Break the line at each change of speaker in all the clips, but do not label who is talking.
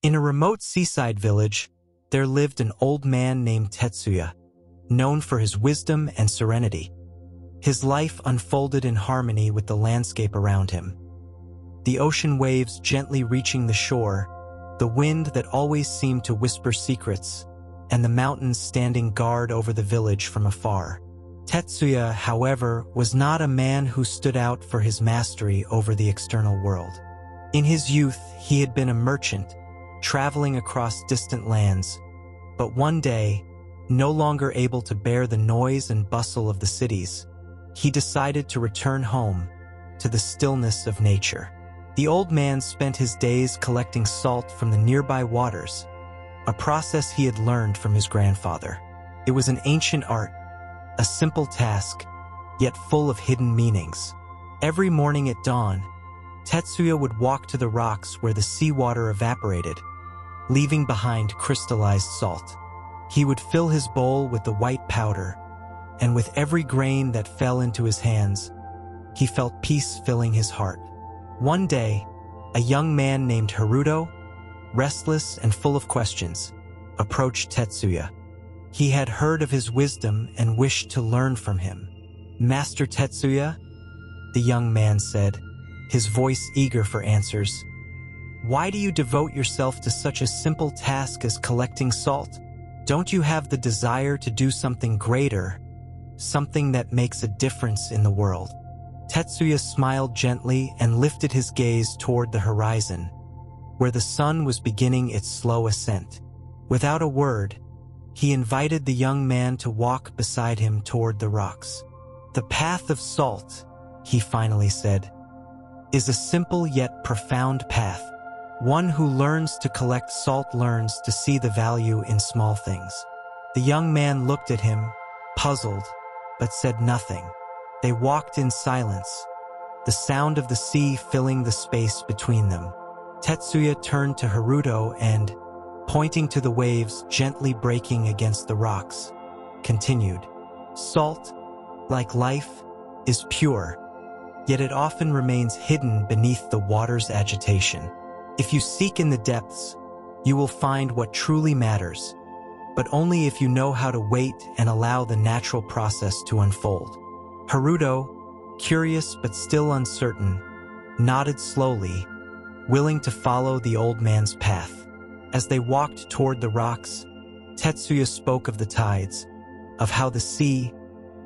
In a remote seaside village, there lived an old man named Tetsuya, known for his wisdom and serenity. His life unfolded in harmony with the landscape around him. The ocean waves gently reaching the shore, the wind that always seemed to whisper secrets, and the mountains standing guard over the village from afar. Tetsuya, however, was not a man who stood out for his mastery over the external world. In his youth, he had been a merchant, traveling across distant lands. But one day, no longer able to bear the noise and bustle of the cities, he decided to return home, to the stillness of nature. The old man spent his days collecting salt from the nearby waters, a process he had learned from his grandfather. It was an ancient art, a simple task, yet full of hidden meanings. Every morning at dawn, Tetsuya would walk to the rocks where the seawater evaporated, leaving behind crystallized salt. He would fill his bowl with the white powder, and with every grain that fell into his hands, he felt peace filling his heart. One day, a young man named Haruto, restless and full of questions, approached Tetsuya. He had heard of his wisdom and wished to learn from him. "Master Tetsuya," the young man said, his voice eager for answers, "why do you devote yourself to such a simple task as collecting salt? Don't you have the desire to do something greater, something that makes a difference in the world?" Tetsuya smiled gently and lifted his gaze toward the horizon, where the sun was beginning its slow ascent. Without a word, he invited the young man to walk beside him toward the rocks. "The path of salt," he finally said, "is a simple yet profound path. One who learns to collect salt learns to see the value in small things." The young man looked at him, puzzled, but said nothing. They walked in silence, the sound of the sea filling the space between them. Tetsuya turned to Haruto and, pointing to the waves gently breaking against the rocks, continued, "Salt, like life, is pure, yet it often remains hidden beneath the water's agitation. If you seek in the depths, you will find what truly matters, but only if you know how to wait and allow the natural process to unfold." Haruto, curious but still uncertain, nodded slowly, willing to follow the old man's path. As they walked toward the rocks, Tetsuya spoke of the tides, of how the sea,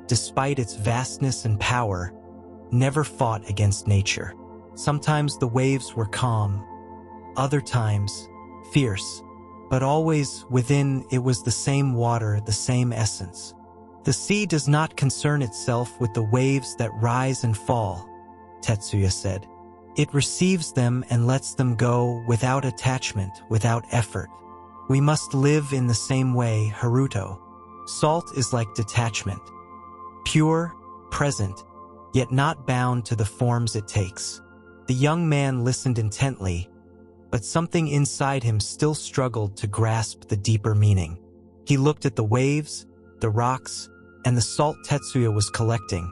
despite its vastness and power, never fought against nature. Sometimes the waves were calm, other times fierce, but always within it was the same water, the same essence. "The sea does not concern itself with the waves that rise and fall," Tetsuya said. "It receives them and lets them go without attachment, without effort. We must live in the same way, Haruto. Salt is like detachment, pure, present, yet not bound to the forms it takes." The young man listened intently, but something inside him still struggled to grasp the deeper meaning. He looked at the waves, the rocks, and the salt Tetsuya was collecting,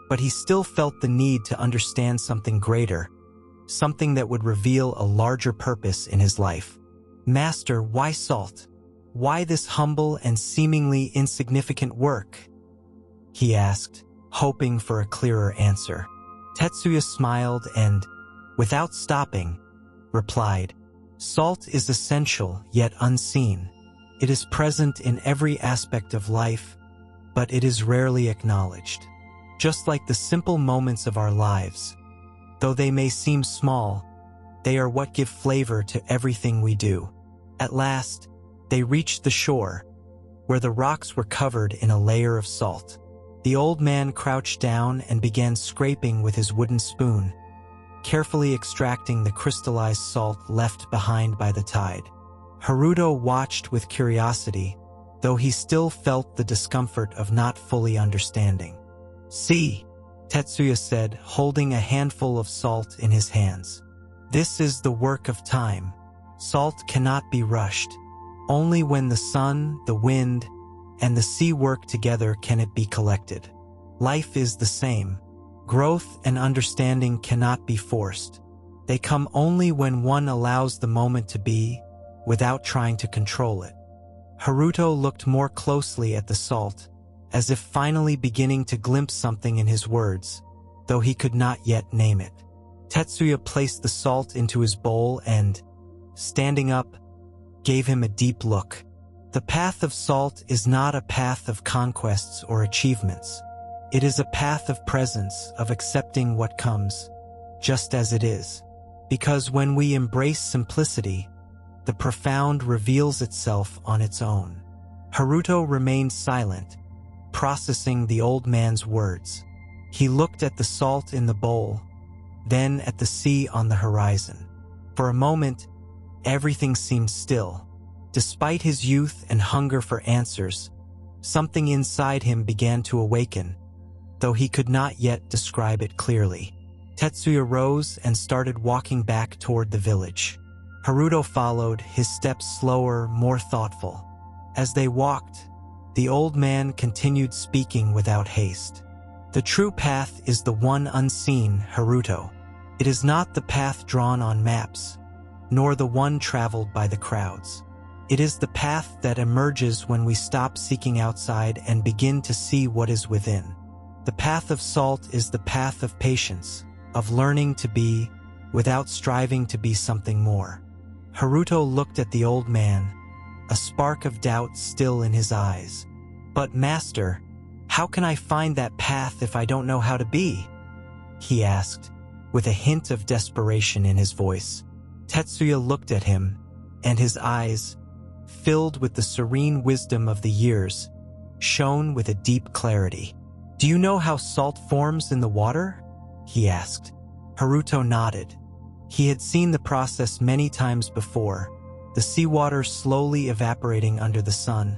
but he still felt the need to understand something greater, something that would reveal a larger purpose in his life. "Master, why salt? Why this humble and seemingly insignificant work?" he asked, hoping for a clearer answer. Tetsuya smiled and, without stopping, replied, "Salt is essential yet unseen. It is present in every aspect of life, but it is rarely acknowledged. Just like the simple moments of our lives, though they may seem small, they are what give flavor to everything we do." At last, they reached the shore, where the rocks were covered in a layer of salt. The old man crouched down and began scraping with his wooden spoon, carefully extracting the crystallized salt left behind by the tide. Haruto watched with curiosity, though he still felt the discomfort of not fully understanding. "See," Tetsuya said, holding a handful of salt in his hands. "This is the work of time. Salt cannot be rushed. Only when the sun, the wind, and the sea work together can it be collected. Life is the same. Growth and understanding cannot be forced. They come only when one allows the moment to be, without trying to control it. Haruto looked more closely at the salt, as if finally beginning to glimpse something in his words, though he could not yet name it. Tetsuya placed the salt into his bowl and, standing up, gave him a deep look. The path of salt is not a path of conquests or achievements. It is a path of presence, of accepting what comes, just as it is. Because when we embrace simplicity, the profound reveals itself on its own. Haruto remained silent, processing the old man's words. He looked at the salt in the bowl, then at the sea on the horizon. For a moment, everything seemed still. Despite his youth and hunger for answers, something inside him began to awaken, though he could not yet describe it clearly. Tetsuya rose and started walking back toward the village. Haruto followed, his steps slower, more thoughtful. As they walked, the old man continued speaking without haste. The true path is the one unseen, Haruto. It is not the path drawn on maps, nor the one traveled by the crowds. It is the path that emerges when we stop seeking outside and begin to see what is within. The path of salt is the path of patience, of learning to be without striving to be something more. Haruto looked at the old man, a spark of doubt still in his eyes. "But master, how can I find that path if I don't know how to be?" he asked, with a hint of desperation in his voice. Tetsuya looked at him, and his eyes, filled with the serene wisdom of the years, shone with a deep clarity. "Do you know how salt forms in the water?" he asked. Haruto nodded. He had seen the process many times before, the seawater slowly evaporating under the sun,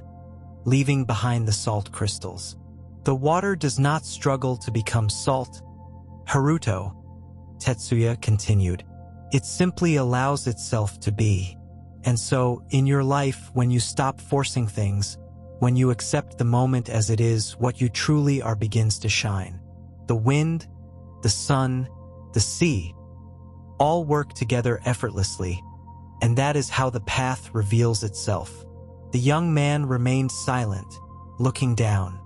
leaving behind the salt crystals. "The water does not struggle to become salt, Haruto," Tetsuya continued. "It simply allows itself to be. And so, in your life, when you stop forcing things, when you accept the moment as it is, what you truly are begins to shine. The wind, the sun, the sea, all work together effortlessly, and that is how the path reveals itself." The young man remained silent, looking down.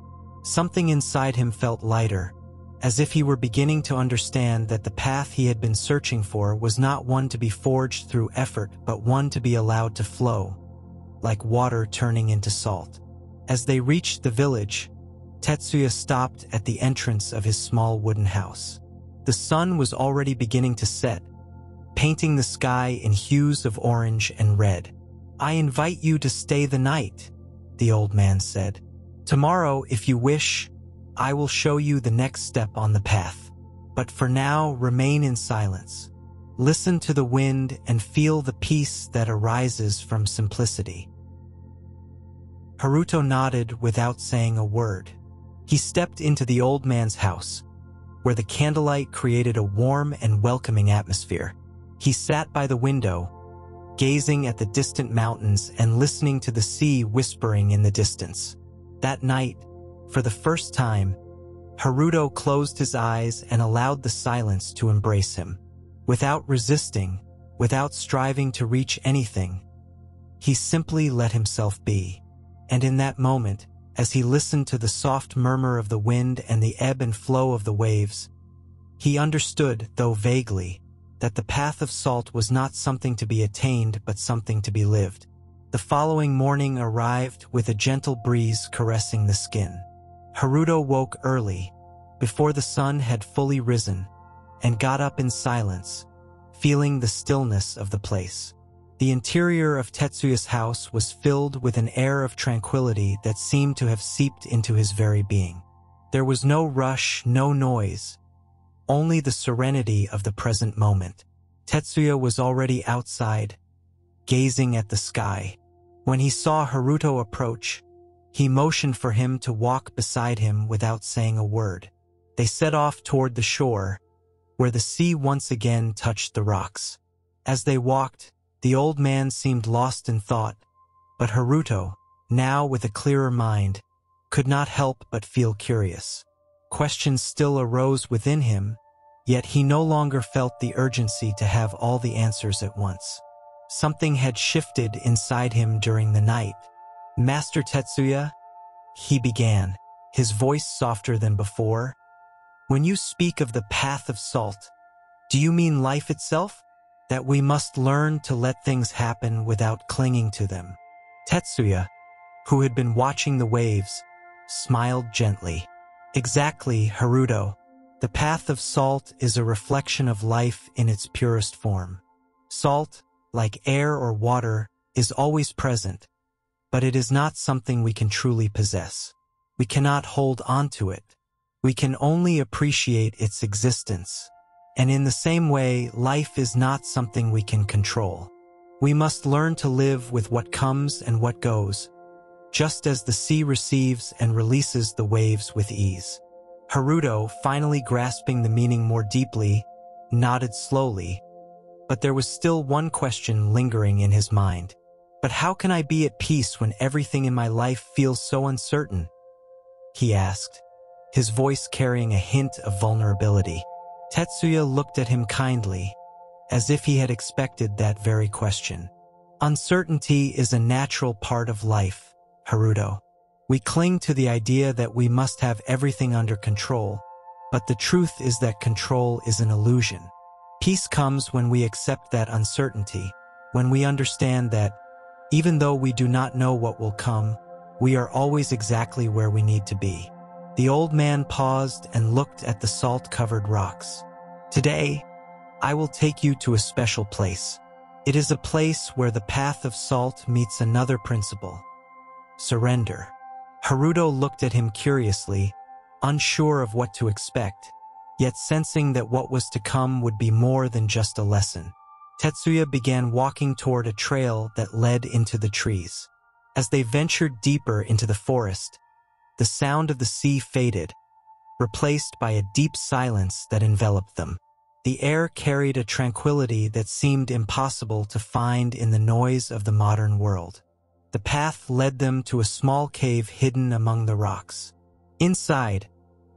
Something inside him felt lighter, as if he were beginning to understand that the path he had been searching for was not one to be forged through effort, but one to be allowed to flow, like water turning into salt. As they reached the village, Tetsuya stopped at the entrance of his small wooden house. The sun was already beginning to set, painting the sky in hues of orange and red. "I invite you to stay the night," the old man said. "Tomorrow, if you wish, I will show you the next step on the path. But for now, remain in silence. Listen to the wind and feel the peace that arises from simplicity." Haruto nodded without saying a word. He stepped into the old man's house, where the candlelight created a warm and welcoming atmosphere. He sat by the window, gazing at the distant mountains and listening to the sea whispering in the distance. That night, for the first time, Haruto closed his eyes and allowed the silence to embrace him. Without resisting, without striving to reach anything, he simply let himself be. And in that moment, as he listened to the soft murmur of the wind and the ebb and flow of the waves, he understood, though vaguely, that the path of salt was not something to be attained but something to be lived. The following morning arrived with a gentle breeze caressing the skin. Haruto woke early, before the sun had fully risen, and got up in silence, feeling the stillness of the place. The interior of Tetsuya's house was filled with an air of tranquility that seemed to have seeped into his very being. There was no rush, no noise, only the serenity of the present moment. Tetsuya was already outside, gazing at the sky. When he saw Haruto approach, he motioned for him to walk beside him without saying a word. They set off toward the shore, where the sea once again touched the rocks. As they walked, the old man seemed lost in thought, but Haruto, now with a clearer mind, could not help but feel curious. Questions still arose within him, yet he no longer felt the urgency to have all the answers at once. Something had shifted inside him during the night. "Master Tetsuya," he began, his voice softer than before, "when you speak of the path of salt, do you mean life itself? That we must learn to let things happen without clinging to them?" Tetsuya, who had been watching the waves, smiled gently. "Exactly, Haruto. The path of salt is a reflection of life in its purest form. Salt, like air or water, is always present, but it is not something we can truly possess. We cannot hold on to it. We can only appreciate its existence. And in the same way, life is not something we can control. We must learn to live with what comes and what goes, just as the sea receives and releases the waves with ease." Haruto, finally grasping the meaning more deeply, nodded slowly, but there was still one question lingering in his mind. "But how can I be at peace when everything in my life feels so uncertain?" he asked, his voice carrying a hint of vulnerability. Tetsuya looked at him kindly, as if he had expected that very question. "Uncertainty is a natural part of life, Haruto. We cling to the idea that we must have everything under control, but the truth is that control is an illusion. Peace comes when we accept that uncertainty, when we understand that, even though we do not know what will come, we are always exactly where we need to be." The old man paused and looked at the salt-covered rocks. "Today, I will take you to a special place. It is a place where the path of salt meets another principle: surrender." Haruto looked at him curiously, unsure of what to expect, yet sensing that what was to come would be more than just a lesson. Tetsuya began walking toward a trail that led into the trees. As they ventured deeper into the forest, the sound of the sea faded, replaced by a deep silence that enveloped them. The air carried a tranquility that seemed impossible to find in the noise of the modern world. The path led them to a small cave hidden among the rocks. Inside,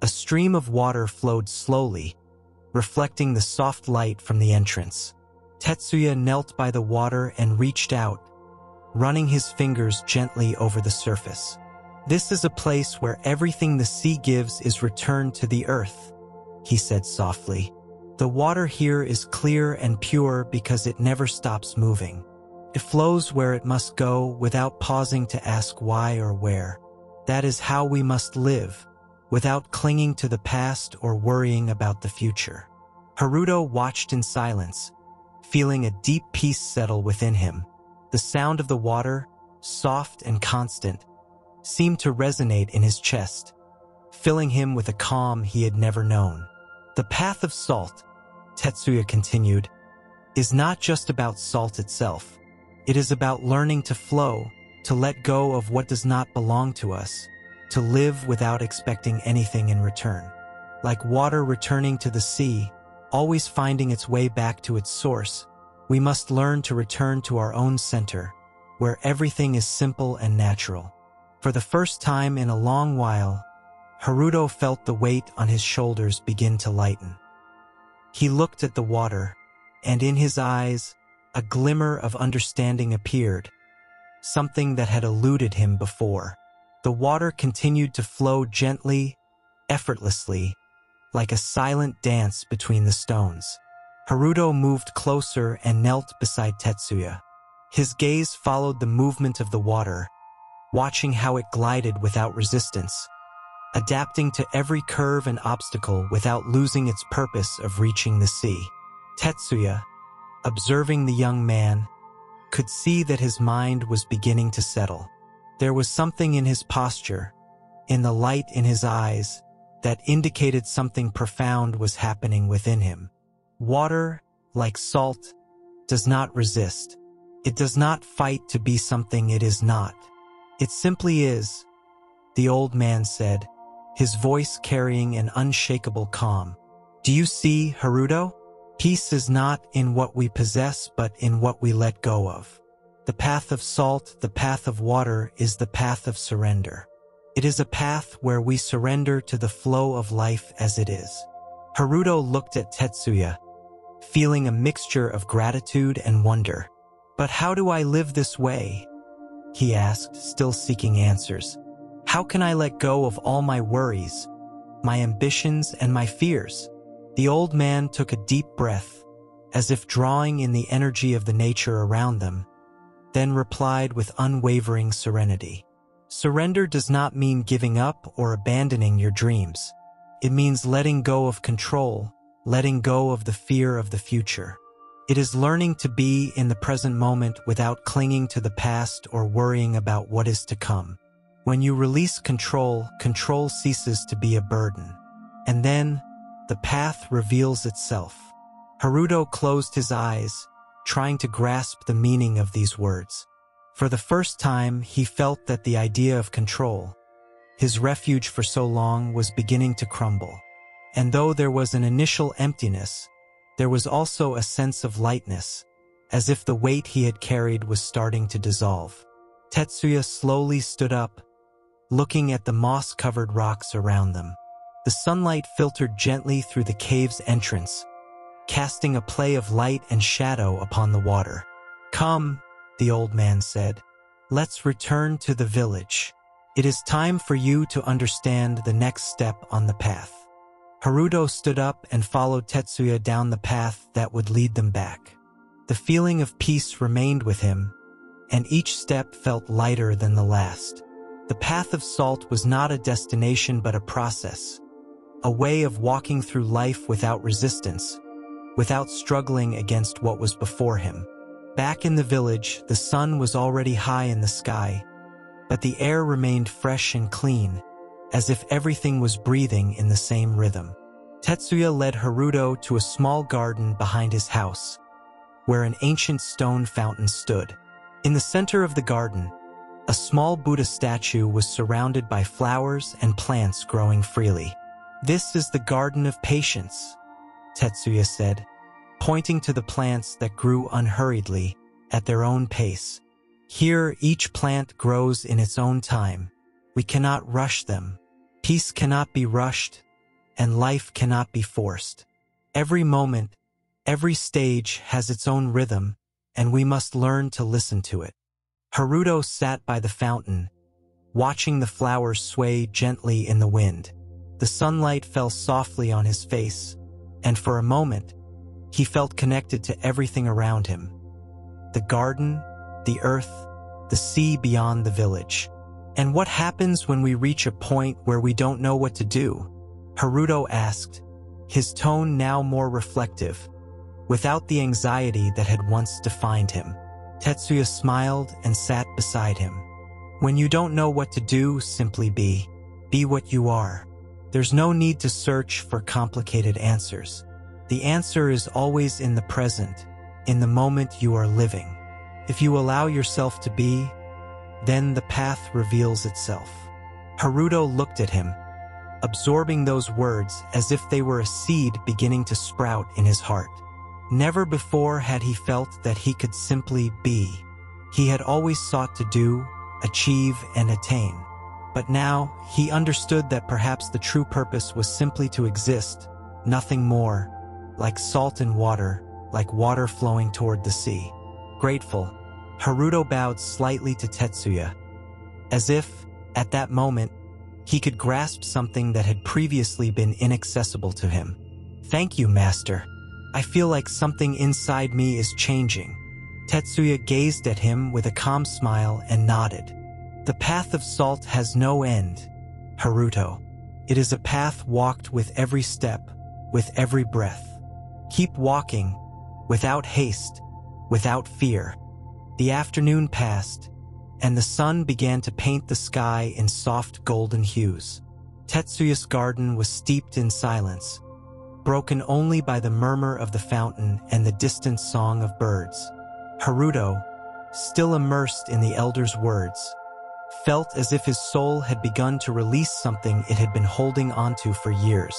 a stream of water flowed slowly, reflecting the soft light from the entrance. Tetsuya knelt by the water and reached out, running his fingers gently over the surface. "This is a place where everything the sea gives is returned to the earth," he said softly. "The water here is clear and pure because it never stops moving. It flows where it must go without pausing to ask why or where. That is how we must live, without clinging to the past or worrying about the future." Haruto watched in silence, feeling a deep peace settle within him. The sound of the water, soft and constant, seemed to resonate in his chest, filling him with a calm he had never known. "The path of salt," Tetsuya continued, "is not just about salt itself. It is about learning to flow, to let go of what does not belong to us, to live without expecting anything in return. Like water returning to the sea, always finding its way back to its source, we must learn to return to our own center, where everything is simple and natural." For the first time in a long while, Haruto felt the weight on his shoulders begin to lighten. He looked at the water, and in his eyes, a glimmer of understanding appeared, something that had eluded him before. The water continued to flow gently, effortlessly, like a silent dance between the stones. Haruto moved closer and knelt beside Tetsuya. His gaze followed the movement of the water, watching how it glided without resistance, adapting to every curve and obstacle without losing its purpose of reaching the sea. Tetsuya, observing the young man, could see that his mind was beginning to settle. There was something in his posture, in the light in his eyes, that indicated something profound was happening within him. Water, like salt, does not resist. It does not fight to be something it is not. It simply is, the old man said, his voice carrying an unshakable calm. "Do you see, Haruto? Peace is not in what we possess, but in what we let go of. The path of salt, the path of water, is the path of surrender. It is a path where we surrender to the flow of life as it is." Haruto looked at Tetsuya, feeling a mixture of gratitude and wonder. "But how do I live this way?" he asked, still seeking answers. "How can I let go of all my worries, my ambitions, and my fears?" The old man took a deep breath, as if drawing in the energy of the nature around them, then replied with unwavering serenity. "Surrender does not mean giving up or abandoning your dreams. It means letting go of control, letting go of the fear of the future. It is learning to be in the present moment without clinging to the past or worrying about what is to come. When you release control, control ceases to be a burden. And then, the path reveals itself." Haruto closed his eyes, trying to grasp the meaning of these words. For the first time, he felt that the idea of control, his refuge for so long, was beginning to crumble. And though there was an initial emptiness, there was also a sense of lightness, as if the weight he had carried was starting to dissolve. Tetsuya slowly stood up, looking at the moss-covered rocks around them. The sunlight filtered gently through the cave's entrance, casting a play of light and shadow upon the water. "Come," the old man said. "Let's return to the village. It is time for you to understand the next step on the path." Haruto stood up and followed Tetsuya down the path that would lead them back. The feeling of peace remained with him, and each step felt lighter than the last. The path of salt was not a destination but a process, a way of walking through life without resistance, without struggling against what was before him. Back in the village, the sun was already high in the sky, but the air remained fresh and clean, as if everything was breathing in the same rhythm. Tetsuya led Haruto to a small garden behind his house, where an ancient stone fountain stood. In the center of the garden, a small Buddha statue was surrounded by flowers and plants growing freely. "This is the garden of patience," Tetsuya said, pointing to the plants that grew unhurriedly, at their own pace. "Here, each plant grows in its own time. We cannot rush them. Peace cannot be rushed, and life cannot be forced. Every moment, every stage has its own rhythm, and we must learn to listen to it." Haruto sat by the fountain, watching the flowers sway gently in the wind. The sunlight fell softly on his face, and for a moment, he felt connected to everything around him. The garden, the earth, the sea beyond the village. "And what happens when we reach a point where we don't know what to do?" Haruto asked, his tone now more reflective, without the anxiety that had once defined him. Tetsuya smiled and sat beside him. "When you don't know what to do, simply be. Be what you are. There's no need to search for complicated answers. The answer is always in the present, in the moment you are living. If you allow yourself to be, then the path reveals itself." Haruto looked at him, absorbing those words as if they were a seed beginning to sprout in his heart. Never before had he felt that he could simply be. He had always sought to do, achieve, and attain. But now, he understood that perhaps the true purpose was simply to exist, nothing more, like salt in water, like water flowing toward the sea. Grateful, Haruto bowed slightly to Tetsuya, as if, at that moment, he could grasp something that had previously been inaccessible to him. "Thank you, Master. I feel like something inside me is changing." Tetsuya gazed at him with a calm smile and nodded. "The path of salt has no end, Haruto. It is a path walked with every step, with every breath. Keep walking, without haste, without fear." The afternoon passed, and the sun began to paint the sky in soft golden hues. Tetsuya's garden was steeped in silence, broken only by the murmur of the fountain and the distant song of birds. Haruto, still immersed in the elder's words, felt as if his soul had begun to release something it had been holding onto for years.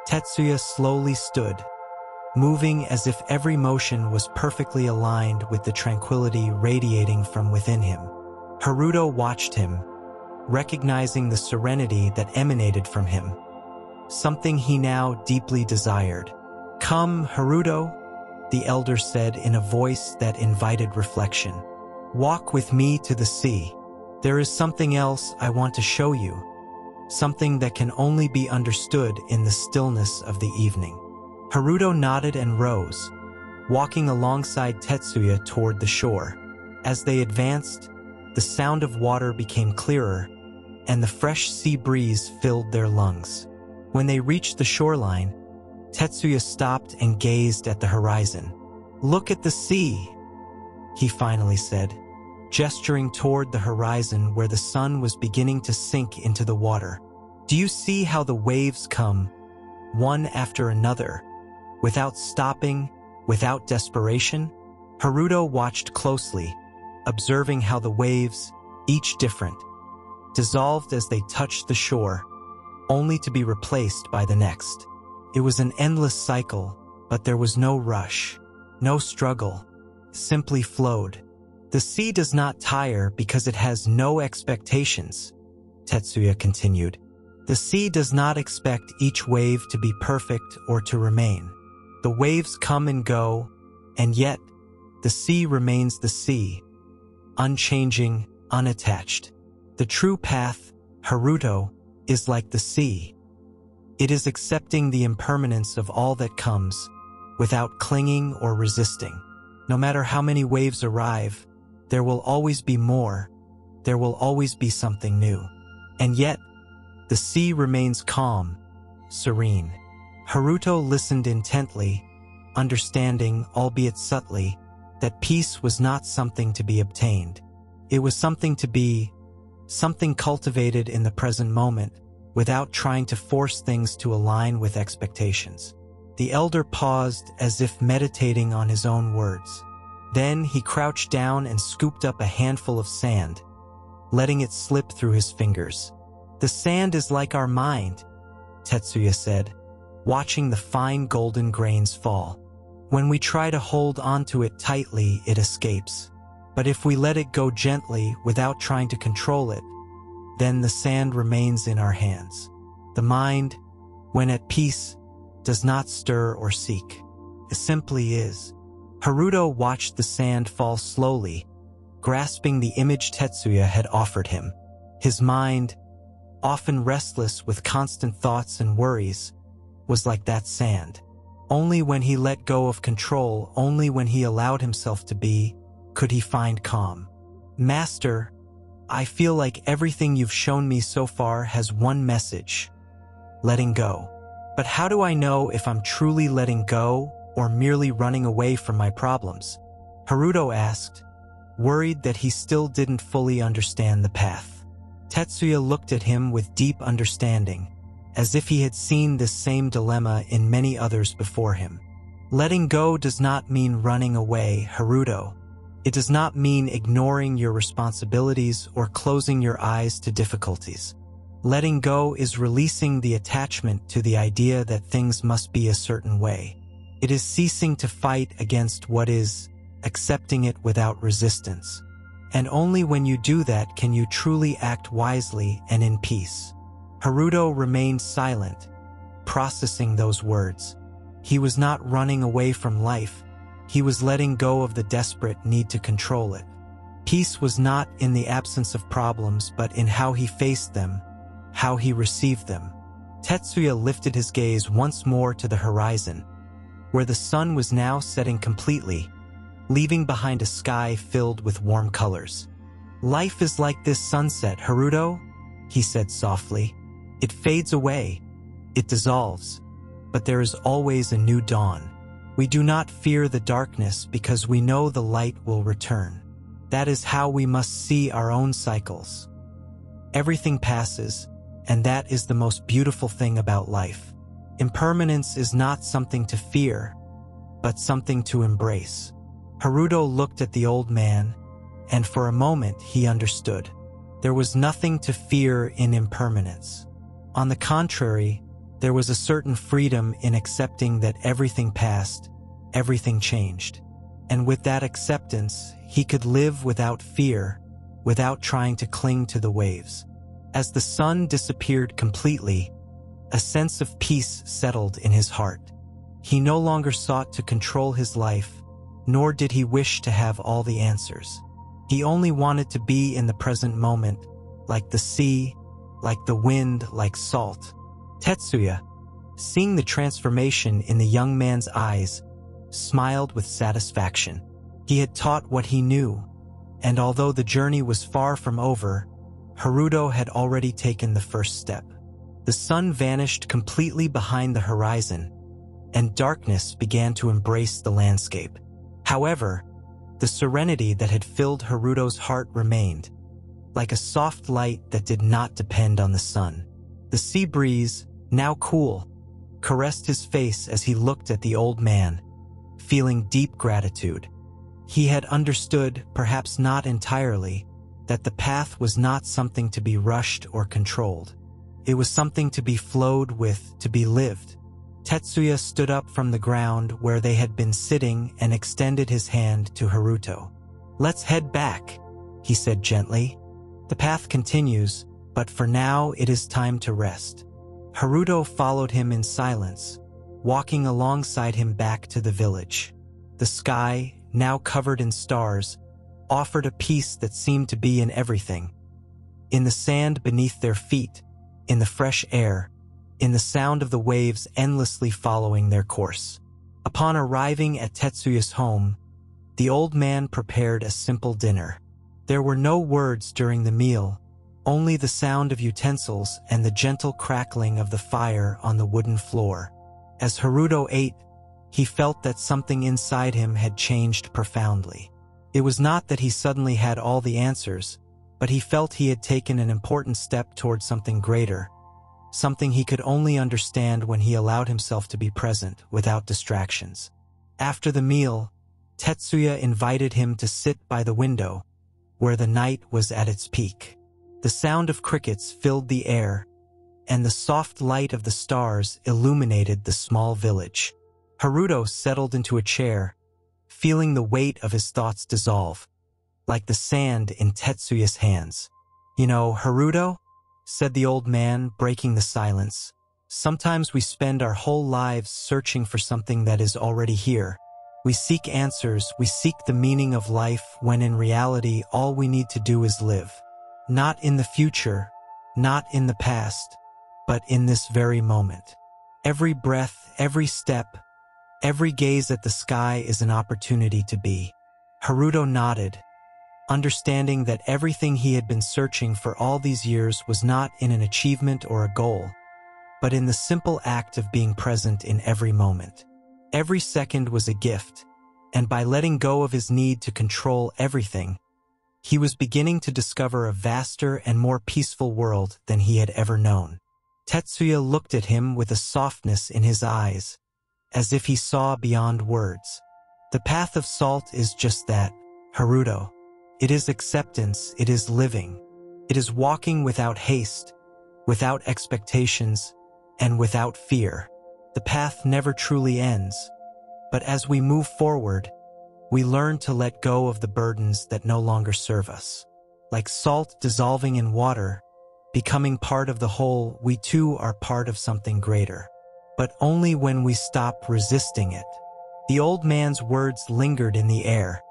Tetsuya slowly stood, moving as if every motion was perfectly aligned with the tranquility radiating from within him. Haruto watched him, recognizing the serenity that emanated from him, something he now deeply desired. "Come, Haruto," the elder said in a voice that invited reflection. Walk with me to the sea. There is something else I want to show you, something that can only be understood in the stillness of the evening. Haruto nodded and rose, walking alongside Tetsuya toward the shore. As they advanced, the sound of water became clearer, and the fresh sea breeze filled their lungs. When they reached the shoreline, Tetsuya stopped and gazed at the horizon. Look at the sea, he finally said, gesturing toward the horizon where the sun was beginning to sink into the water. Do you see how the waves come, one after another, without stopping, without desperation? Haruto watched closely, observing how the waves, each different, dissolved as they touched the shore, only to be replaced by the next. It was an endless cycle, but there was no rush, no struggle, simply flowed. The sea does not tire because it has no expectations, Tetsuya continued. The sea does not expect each wave to be perfect or to remain. The waves come and go, and yet the sea remains the sea, unchanging, unattached. The true path, Haruto, is like the sea. It is accepting the impermanence of all that comes, without clinging or resisting. No matter how many waves arrive, there will always be more, there will always be something new. And yet, the sea remains calm, serene. Haruto listened intently, understanding, albeit subtly, that peace was not something to be obtained. It was something to be, something cultivated in the present moment, without trying to force things to align with expectations. The elder paused as if meditating on his own words. Then he crouched down and scooped up a handful of sand, letting it slip through his fingers. The sand is like our mind, Tetsuya said, watching the fine golden grains fall. When we try to hold onto it tightly, it escapes. But if we let it go gently without trying to control it, then the sand remains in our hands. The mind, when at peace, does not stir or seek. It simply is. Haruto watched the sand fall slowly, grasping the image Tetsuya had offered him. His mind, often restless with constant thoughts and worries, was like that sand. Only when he let go of control, only when he allowed himself to be, could he find calm. Master, I feel like everything you've shown me so far has one message: letting go. But how do I know if I'm truly letting go or merely running away from my problems? Haruto asked, worried that he still didn't fully understand the path. Tetsuya looked at him with deep understanding, as if he had seen this same dilemma in many others before him. Letting go does not mean running away, Haruto. It does not mean ignoring your responsibilities or closing your eyes to difficulties. Letting go is releasing the attachment to the idea that things must be a certain way. It is ceasing to fight against what is, accepting it without resistance. And only when you do that can you truly act wisely and in peace. Haruto remained silent, processing those words. He was not running away from life. He was letting go of the desperate need to control it. Peace was not in the absence of problems, but in how he faced them, how he received them. Tetsuya lifted his gaze once more to the horizon, where the sun was now setting completely, leaving behind a sky filled with warm colors. Life is like this sunset, Haruto, he said softly. It fades away, it dissolves, but there is always a new dawn. We do not fear the darkness because we know the light will return. That is how we must see our own cycles. Everything passes, and that is the most beautiful thing about life. Impermanence is not something to fear, but something to embrace. Haruto looked at the old man, and for a moment he understood. There was nothing to fear in impermanence. On the contrary, there was a certain freedom in accepting that everything passed, everything changed. And with that acceptance, he could live without fear, without trying to cling to the waves. As the sun disappeared completely, a sense of peace settled in his heart. He no longer sought to control his life, nor did he wish to have all the answers. He only wanted to be in the present moment, like the sea, like the wind, like salt. Tetsuya, seeing the transformation in the young man's eyes, smiled with satisfaction. He had taught what he knew, and although the journey was far from over, Haruto had already taken the first step. The sun vanished completely behind the horizon, and darkness began to embrace the landscape. However, the serenity that had filled Haruto's heart remained, like a soft light that did not depend on the sun. The sea breeze, now cool, caressed his face as he looked at the old man, feeling deep gratitude. He had understood, perhaps not entirely, that the path was not something to be rushed or controlled. It was something to be flowed with, to be lived. Tetsuya stood up from the ground where they had been sitting and extended his hand to Haruto. "Let's head back," he said gently. "The path continues, but for now it is time to rest." Haruto followed him in silence, walking alongside him back to the village. The sky, now covered in stars, offered a peace that seemed to be in everything. In the sand beneath their feet, in the fresh air, in the sound of the waves endlessly following their course. Upon arriving at Tetsuya's home, the old man prepared a simple dinner. There were no words during the meal, only the sound of utensils and the gentle crackling of the fire on the wooden floor. As Haruto ate, he felt that something inside him had changed profoundly. It was not that he suddenly had all the answers, but he felt he had taken an important step towards something greater, something he could only understand when he allowed himself to be present, without distractions. After the meal, Tetsuya invited him to sit by the window, where the night was at its peak. The sound of crickets filled the air, and the soft light of the stars illuminated the small village. Haruto settled into a chair, feeling the weight of his thoughts dissolve, like the sand in Tetsuya's hands. "You know, Haruto," said the old man, breaking the silence, "sometimes we spend our whole lives searching for something that is already here. We seek answers, we seek the meaning of life, when in reality all we need to do is live. Not in the future, not in the past, but in this very moment. Every breath, every step, every gaze at the sky is an opportunity to be." Haruto nodded, understanding that everything he had been searching for all these years was not in an achievement or a goal, but in the simple act of being present in every moment. Every second was a gift, and by letting go of his need to control everything, he was beginning to discover a vaster and more peaceful world than he had ever known. Tetsuya looked at him with a softness in his eyes, as if he saw beyond words. "The path of salt is just that, Haruto. It is acceptance, it is living. It is walking without haste, without expectations, and without fear. The path never truly ends, but as we move forward, we learn to let go of the burdens that no longer serve us. Like salt dissolving in water, becoming part of the whole, we too are part of something greater. But only when we stop resisting it." The old man's words lingered in the air,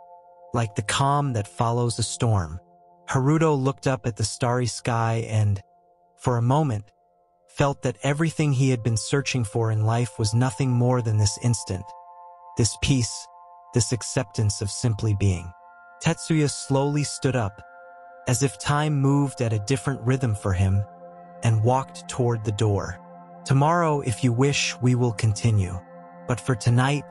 like the calm that follows a storm. Haruto looked up at the starry sky and, for a moment, felt that everything he had been searching for in life was nothing more than this instant, this peace, this acceptance of simply being. Tetsuya slowly stood up, as if time moved at a different rhythm for him, and walked toward the door. "Tomorrow, if you wish, we will continue. But for tonight,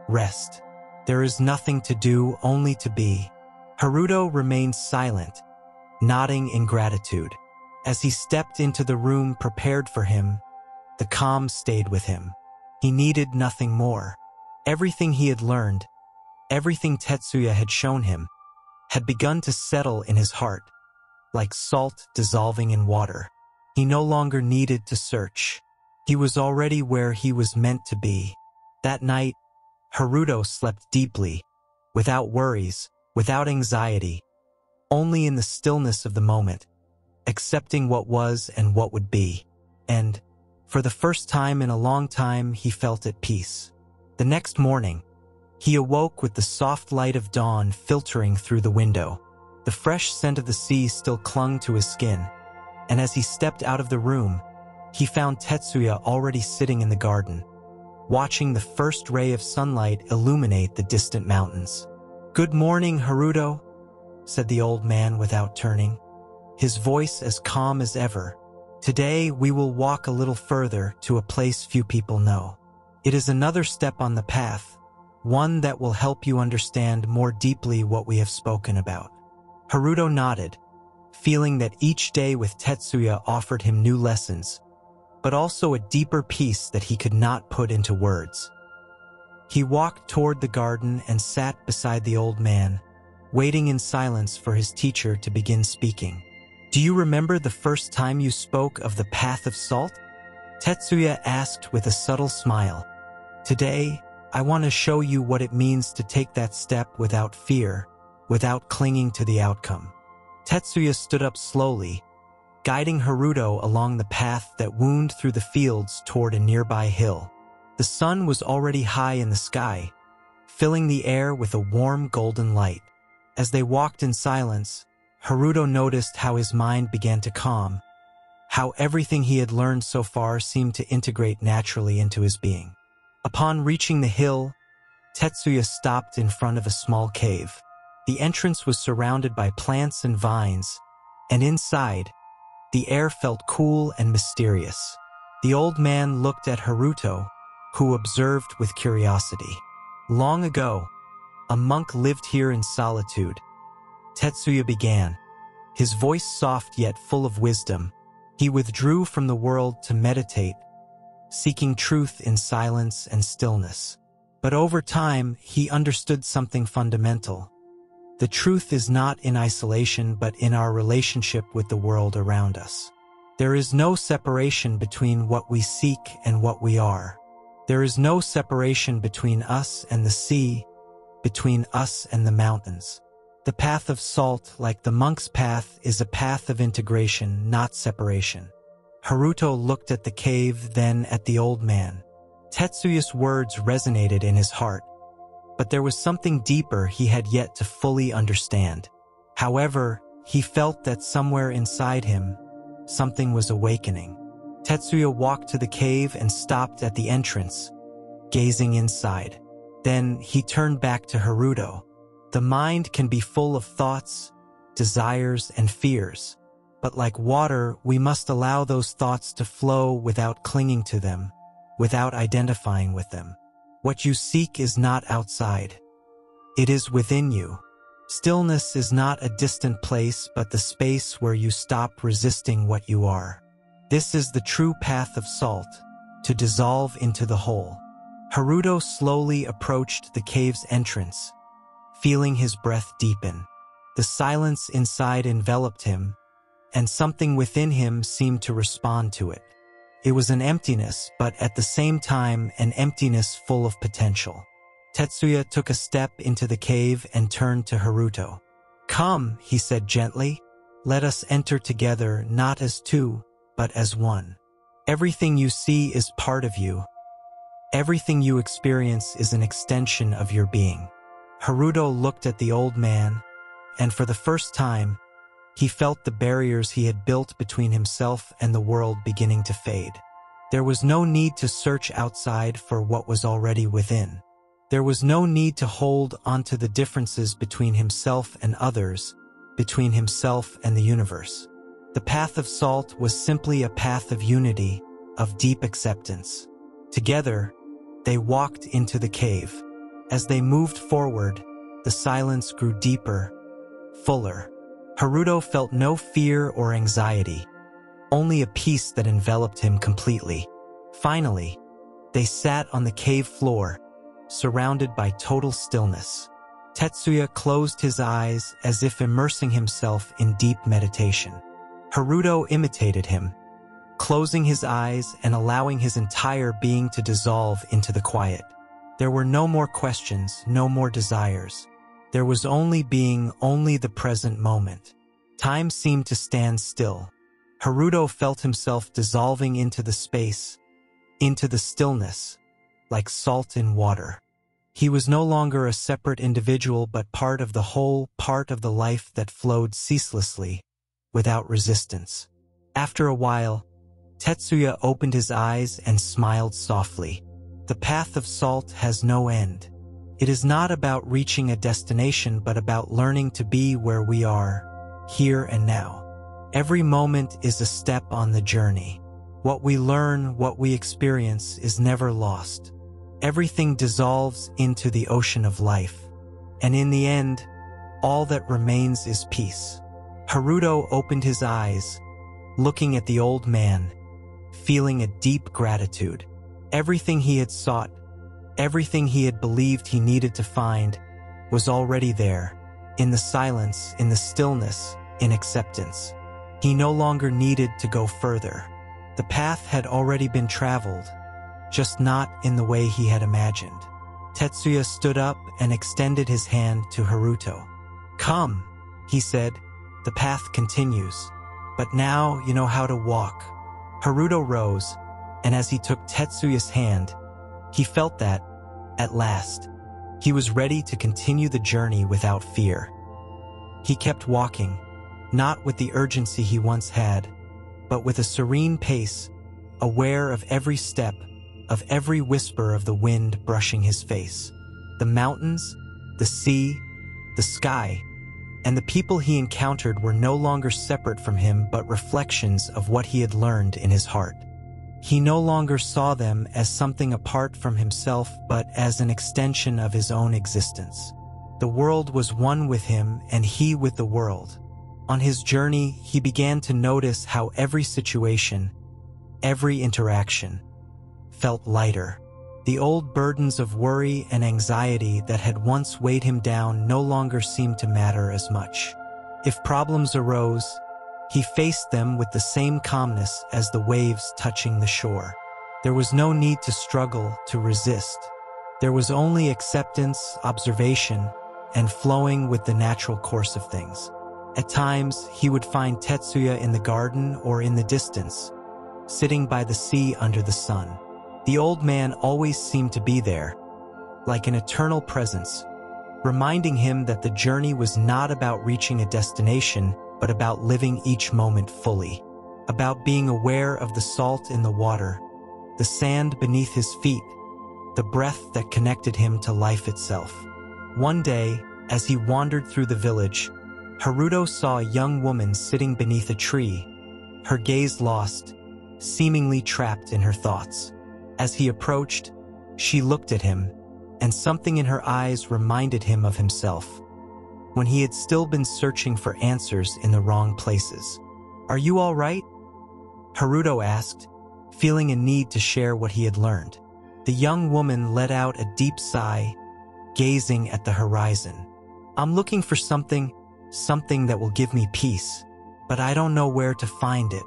rest. There is nothing to do, only to be." Haruto remained silent, nodding in gratitude. As he stepped into the room prepared for him, the calm stayed with him. He needed nothing more. Everything he had learned, everything Tetsuya had shown him, had begun to settle in his heart, like salt dissolving in water. He no longer needed to search. He was already where he was meant to be. That night, Haruto slept deeply, without worries, without anxiety, only in the stillness of the moment, accepting what was and what would be. And, for the first time in a long time, he felt at peace. The next morning, he awoke with the soft light of dawn filtering through the window. The fresh scent of the sea still clung to his skin, and as he stepped out of the room, he found Tetsuya already sitting in the garden, watching the first ray of sunlight illuminate the distant mountains. "Good morning, Haruto," said the old man without turning, his voice as calm as ever. "Today we will walk a little further to a place few people know. It is another step on the path, one that will help you understand more deeply what we have spoken about." Haruto nodded, feeling that each day with Tetsuya offered him new lessons, but also a deeper peace that he could not put into words. He walked toward the garden and sat beside the old man, waiting in silence for his teacher to begin speaking. "Do you remember the first time you spoke of the path of salt?" Tetsuya asked with a subtle smile. "Today, I want to show you what it means to take that step without fear, without clinging to the outcome." Tetsuya stood up slowly, guiding Haruto along the path that wound through the fields toward a nearby hill. The sun was already high in the sky, filling the air with a warm golden light. As they walked in silence, Haruto noticed how his mind began to calm, how everything he had learned so far seemed to integrate naturally into his being. Upon reaching the hill, Tetsuya stopped in front of a small cave. The entrance was surrounded by plants and vines, and inside, the air felt cool and mysterious. The old man looked at Haruto, who observed with curiosity. "Long ago, a monk lived here in solitude," Tetsuya began, his voice soft yet full of wisdom. "He withdrew from the world to meditate, seeking truth in silence and stillness. But over time, he understood something fundamental. The truth is not in isolation, but in our relationship with the world around us. There is no separation between what we seek and what we are. There is no separation between us and the sea, between us and the mountains. The path of salt, like the monk's path, is a path of integration, not separation." Haruto looked at the cave, then at the old man. Tetsuya's words resonated in his heart, but there was something deeper he had yet to fully understand. However, he felt that somewhere inside him, something was awakening. Tetsuya walked to the cave and stopped at the entrance, gazing inside. Then he turned back to Haruto. "The mind can be full of thoughts, desires, and fears, but like water, we must allow those thoughts to flow without clinging to them, without identifying with them. What you seek is not outside. It is within you. Stillness is not a distant place, but the space where you stop resisting what you are. This is the true path of salt, to dissolve into the whole." Haruto slowly approached the cave's entrance, feeling his breath deepen. The silence inside enveloped him, and something within him seemed to respond to it. It was an emptiness, but at the same time, an emptiness full of potential. Tetsuya took a step into the cave and turned to Haruto. "Come," he said gently, "let us enter together, not as two, but as one. Everything you see is part of you. Everything you experience is an extension of your being." Haruto looked at the old man, and for the first time, he felt the barriers he had built between himself and the world beginning to fade. There was no need to search outside for what was already within. There was no need to hold onto the differences between himself and others, between himself and the universe. The path of salt was simply a path of unity, of deep acceptance. Together, they walked into the cave. As they moved forward, the silence grew deeper, fuller. Haruto felt no fear or anxiety, only a peace that enveloped him completely. Finally, they sat on the cave floor, surrounded by total stillness. Tetsuya closed his eyes as if immersing himself in deep meditation. Haruto imitated him, closing his eyes and allowing his entire being to dissolve into the quiet. There were no more questions, no more desires. There was only being, only the present moment. Time seemed to stand still. Haruto felt himself dissolving into the space, into the stillness, like salt in water. He was no longer a separate individual but part of the whole, part of the life that flowed ceaselessly, without resistance. After a while, Tetsuya opened his eyes and smiled softly. The path of salt has no end. It is not about reaching a destination but about learning to be where we are, here and now. Every moment is a step on the journey. What we learn, what we experience, is never lost. Everything dissolves into the ocean of life, and in the end, all that remains is peace. Haruto opened his eyes, looking at the old man, feeling a deep gratitude. Everything he had sought, everything he had believed he needed to find, was already there, in the silence, in the stillness, in acceptance. He no longer needed to go further. The path had already been traveled, just not in the way he had imagined. Tetsuya stood up and extended his hand to Haruto. "Come," he said, "the path continues. But now you know how to walk." Haruto rose, and as he took Tetsuya's hand, he felt that, at last, he was ready to continue the journey without fear. He kept walking, not with the urgency he once had, but with a serene pace, aware of every step, of every whisper of the wind brushing his face. The mountains, the sea, the sky, and the people he encountered were no longer separate from him but reflections of what he had learned in his heart. He no longer saw them as something apart from himself but as an extension of his own existence. The world was one with him and he with the world. On his journey, he began to notice how every situation, every interaction, felt lighter. The old burdens of worry and anxiety that had once weighed him down no longer seemed to matter as much. If problems arose, he faced them with the same calmness as the waves touching the shore. There was no need to struggle, to resist. There was only acceptance, observation, and flowing with the natural course of things. At times, he would find Tetsuya in the garden or in the distance, sitting by the sea under the sun. The old man always seemed to be there, like an eternal presence, reminding him that the journey was not about reaching a destination, but about living each moment fully, about being aware of the salt in the water, the sand beneath his feet, the breath that connected him to life itself. One day, as he wandered through the village, Haruto saw a young woman sitting beneath a tree, her gaze lost, seemingly trapped in her thoughts. As he approached, she looked at him, and something in her eyes reminded him of himself, when he had still been searching for answers in the wrong places. "Are you all right?" Haruto asked, feeling a need to share what he had learned. The young woman let out a deep sigh, gazing at the horizon. "I'm looking for something that will give me peace, but I don't know where to find it.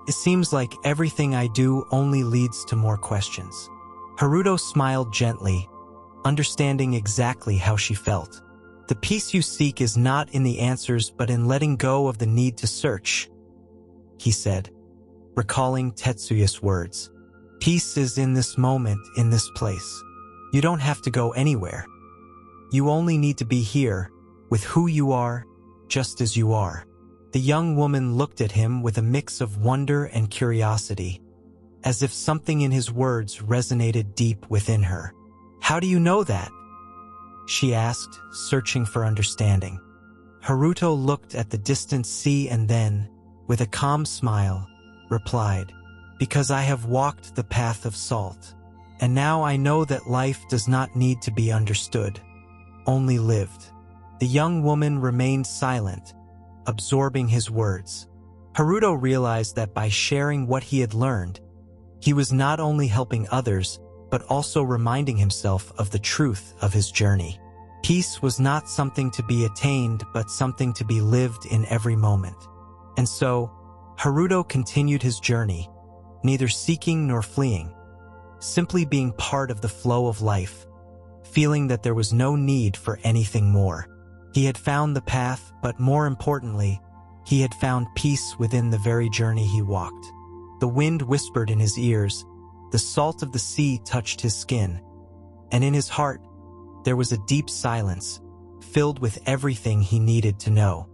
It seems like everything I do only leads to more questions." Haruto smiled gently, understanding exactly how she felt. "The peace you seek is not in the answers but in letting go of the need to search," he said, recalling Tetsuya's words. "Peace is in this moment, in this place. You don't have to go anywhere. You only need to be here, with who you are, just as you are." The young woman looked at him with a mix of wonder and curiosity, as if something in his words resonated deep within her. "How do you know that?" she asked, searching for understanding. Haruto looked at the distant sea and then, with a calm smile, replied, "Because I have walked the path of salt, and now I know that life does not need to be understood, only lived." The young woman remained silent, absorbing his words. Haruto realized that by sharing what he had learned, he was not only helping others, but also reminding himself of the truth of his journey. Peace was not something to be attained, but something to be lived in every moment. And so, Haruto continued his journey, neither seeking nor fleeing, simply being part of the flow of life, feeling that there was no need for anything more. He had found the path, but more importantly, he had found peace within the very journey he walked. The wind whispered in his ears, The salt of the sea touched his skin, and in his heart there was a deep silence, filled with everything he needed to know.